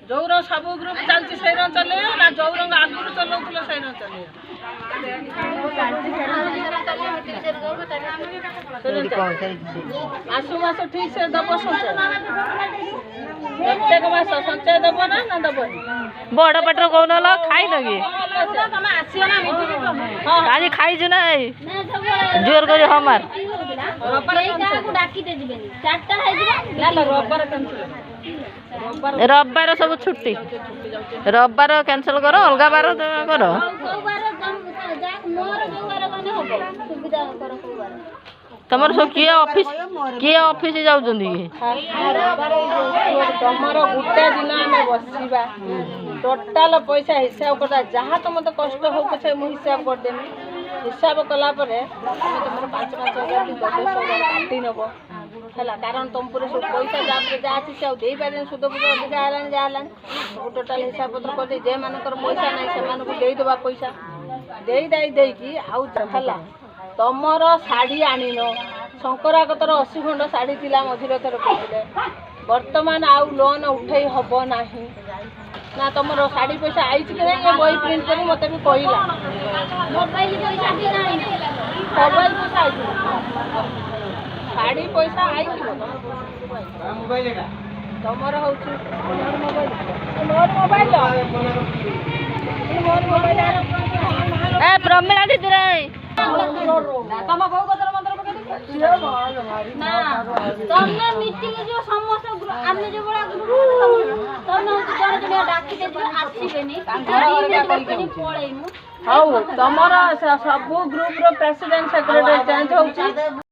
जो रंग सब ग्रुप चलती से रंग चले ना जो रंग आगुरी चलाउथलो से रंग चले आसु मास ठीक से दब संचय प्रत्येक मास संचय दब ना दब बड़ पेटर कौन लो खाई लगे आज खाई छु ना जोर करी हमार रविवार सब छुट्टी रविवार कैंसिल करो अलग बार करो तमर सब किए ऑफिस जाउछंदी तमर गुटे दिन आमे बसिबा टोटाल पैसा हिसाब करता जहाँ तुम तो कष्ट हो पछे मु हिसाब कर देमी हिसाब कला परे तुम 5-5 हजार की 10 हजार काटी नबो हला कारण तुम पूरे सब पैसा जाबरे जाची से दे पारे सुद बुद अधिका हलान जा हलान टोटाल हिसाब पत्र कर दे जे मानकर पैसा नै से मान को देई दबा पैसा देई की आउ हला तमर साड़ी आनिनो शंकरागतर 80 खंड साड़ी थिला मझिर थर कहले वर्तमान आउ लोन उठै हबो नाही ना तमर साड़ी पैसा आई कि नहीं ये बही प्रिंट करी मते भी कहला मोबाइल पैसा भी नहीं मोबाइल पैसा आई साड़ी पैसा आई कि मोबाइल का तमर होछु मोर मोबाइल ए प्रमिला दीदी रे तम बहु कतर मंत्र पके ना तमने मीटिंग जो समस्त आमे जो बड़ा ग्रुप तमने जण जण डाकी दे आसीबेनी पळेइमु हाउ तमरा सब ग्रुप रो प्रेसिडेंट सेक्रेटरी चेंज होउची